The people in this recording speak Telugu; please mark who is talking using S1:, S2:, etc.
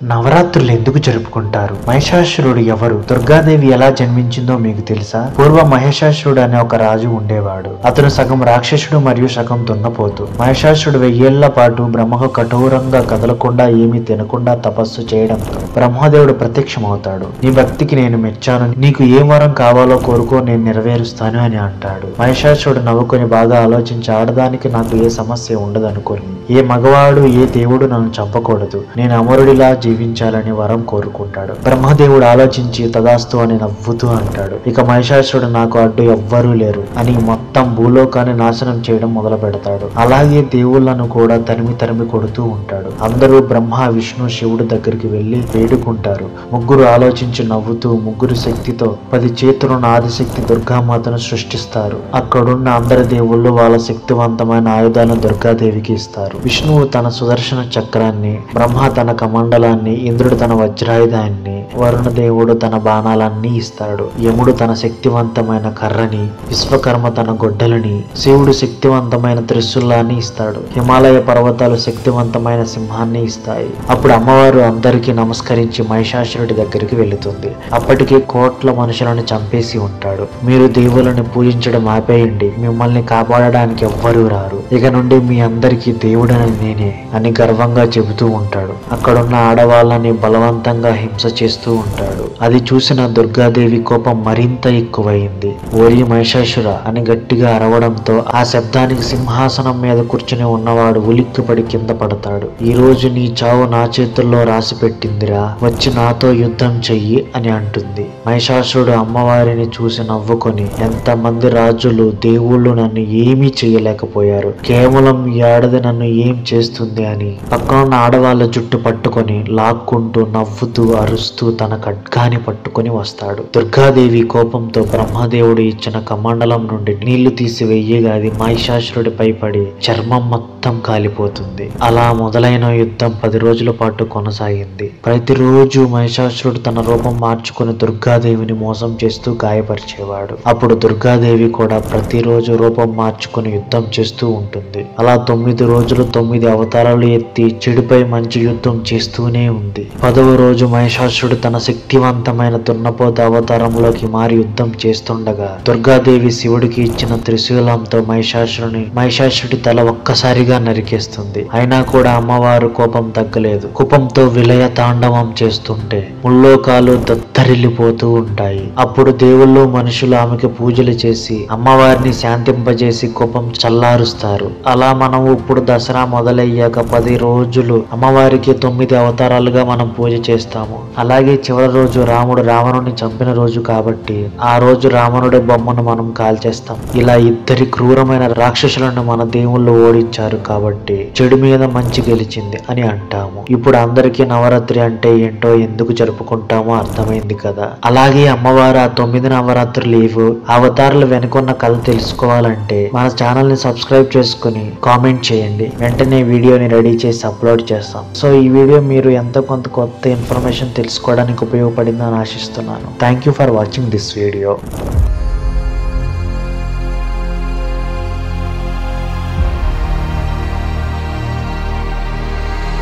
S1: నవరాత్రులు ఎందుకు జరుపుకుంటారు? మహిషాసురుడు ఎవరు? దుర్గాదేవి ఎలా జన్మించిందో మీకు తెలుసా? పూర్వ మహిషాసురుడు అనే ఒక రాజు ఉండేవాడు. అతను సగం రాక్షసుడు మరియు సగం దున్నపోతు. మహిషాసురుడు 1000 ఏళ్ల పాటు బ్రహ్మకు కఠోరంగా కదలకుండా ఏమీ తినకుండా తపస్సు చేయడంతో బ్రహ్మదేవుడు ప్రత్యక్షమవుతాడు. నీ భక్తికి నేను మెచ్చాను, నీకు ఏ వరం కావాలో కోరుకో, నేను నెరవేరుస్తాను అని అంటాడు. మహిషాసురుడు నవ్వుకొని బాగా ఆలోచించి, ఆడదానికి నాకు ఏ సమస్య ఉండదు అనుకోని, ఏ మగవాడు ఏ దేవుడు నన్ను చంపకూడదు, నేను అమరుడిలా జీవించాలని వరం కోరుకుంటాడు. బ్రహ్మదేవుడు ఆలోచించి తదాస్తు అని నవ్వుతూ అంటాడు. ఇక మహిషాసురుడు నాకు అడ్డు ఎవ్వరూ లేరు అని మొత్తం భూలోకాన్ని నాశనం చేయడం మొదలు పెడతాడు. అలాగే దేవుళ్లను కూడా తరిమి తరిమి కొడుతూ ఉంటాడు. అందరూ బ్రహ్మ, విష్ణు, శివుడు దగ్గరికి వెళ్లి వేడుకుంటారు. ముగ్గురు ఆలోచించి నవ్వుతూ ముగ్గురు శక్తితో 10 చేతులున్న ఆదిశక్తి దుర్గామాతను సృష్టిస్తారు. అక్కడున్న అందరి దేవుళ్ళు వాళ్ళ శక్తివంతమైన ఆయుధాలను దుర్గాదేవికి ఇస్తారు. విష్ణువు తన సుదర్శన చక్రాన్ని, బ్రహ్మ తన కమండలాన్ని, ఇంద్రుడు తన వజ్రాయుధాన్ని, వరుణదేవుడు తన బాణాలన్నీ ఇస్తాడు. యముడు తన శక్తివంతమైన కర్రని, విశ్వకర్మ తన గొడ్డలని, శివుడు శక్తివంతమైన త్రిశూలాన్ని ఇస్తాడు. హిమాలయ పర్వతాలు శక్తివంతమైన సింహాన్ని ఇస్తాయి. అప్పుడు అమ్మవారు అందరికీ నమస్కరించి మహిషాసురుడి దగ్గరికి వెళుతుంది. అప్పటికే కోట్ల మనుషులను చంపేసి ఉంటాడు. మీరు దేవులను పూజించడం ఆపేయండి, మిమ్మల్ని కాపాడడానికి ఎవ్వరూ రారు, ఇక నుండి మీ అందరికీ దేవుడని నేనే అని గర్వంగా చెబుతూ ఉంటాడు. అక్కడున్న ఆడవాళ్ళని బలవంతంగా హింస చేస్తూ ఉంటాడు. అది చూసిన దుర్గాదేవి కోపం మరింత ఎక్కువైంది. ఓరి మహిషాసుర అని గట్టిగా అరవడంతో ఆ శబ్దానికి సింహాసనం మీద కూర్చుని ఉన్నవాడు ఉలిక్కిపడి కింద పడతాడు. ఈ రోజు నీ చావు నా చేతుల్లో రాసి పెట్టిందిరా, వచ్చి నాతో యుద్ధం చెయ్యి అని అంటుంది. మహిషాసురుడు అమ్మవారిని చూసి నవ్వుకొని, ఎంతమంది రాజులు దేవుళ్ళు నన్ను ఏమీ చేయలేకపోయారు, కేవలం ఈ ఆడది నన్ను ఏం చేస్తుంది అని పక్కనున్న ఆడవాళ్ళ జుట్టు పట్టుకొని లాక్కుంటూ నవ్వుతూ అరుస్తూ తన ఖడ్గాని పట్టుకొని వస్తాడు. దుర్గాదేవి కోపంతో బ్రహ్మదేవుడు ఇచ్చిన కమండలం నుండి నీళ్లు తీసి వెయ్యగా అది మహిషాసురుడిపై పడి చర్మం మొత్తం కాలిపోతుంది. అలా మొదలైన యుద్ధం 10 రోజుల పాటు కొనసాగింది. ప్రతిరోజు మహిషాసురుడు తన రూపం మార్చుకుని దుర్గాదేవిని మోసం చేస్తూ గాయపరిచేవాడు. అప్పుడు దుర్గాదేవి కూడా ప్రతిరోజు రూపం మార్చుకుని యుద్ధం చేస్తూ ఉంటుంది. అలా 9 రోజులు 9 అవతారాలు ఎత్తి చెడుపై మంచి యుద్ధం చేస్తూనే ఉంది. 10వ రోజు మహిషాసురుడు తన శక్తివంతమైన దున్నపోత అవతారంలోకి మారి యుద్ధం చేస్తుండగా దుర్గాదేవి శివుడికి ఇచ్చిన త్రిశూలంతో మహిషాసురుడి తల ఒక్కసారిగా నరికేస్తుంది. అయినా కూడా అమ్మవారు కోపం తగ్గలేదు. కోపంతో విలయ తాండవం చేస్తుంటే ముల్లోకాలు దత్తరిల్లిపోతూ ఉంటాయి. అప్పుడు దేవుళ్ళు మనుషులు ఆమెకు పూజలు చేసి అమ్మవారిని శాంతింపజేసి కోపం చల్లారుస్తారు. అలా మనం ఇప్పుడు దసరా మొదలయ్యాక 10 రోజులు అమ్మవారికి 9 అవతారాలుగా మనం పూజ చేస్తాము. అలాగే చివరి రోజు రాముడు రావణుని చంపిన రోజు కాబట్టి ఆ రోజు రావణుడి బొమ్మను మనం కాల్చేస్తాం. ఇలా ఇద్దరి క్రూరమైన రాక్షసులను మన దేవుళ్ళు ఓడించారు కాబట్టి చెడు మీద మంచి గెలిచింది అని అంటాము. ఇప్పుడు అందరికీ నవరాత్రి అంటే ఏంటో, ఎందుకు జరుపుకుంటామో అర్థమైంది కదా. అలాగే అమ్మవారు ఆ 9 నవరాత్రులు లేవు, అవతారాలు వెనుకున్న కథ తెలుసుకోవాలంటే మన ఛానల్ ని సబ్స్క్రైబ్ చేసుకుని కామెంట్ చేయండి. వెంటనే వీడియోని రెడీ చేసి అప్లోడ్ చేస్తాం. సో ఈ వీడియో మీరు ఎంతో కొంత కొత్త ఇన్ఫర్మేషన్ తెలుసుకోవడానికి ఉపయోగపడిందని ఆశిస్తున్నాను. Thank you for watching this video.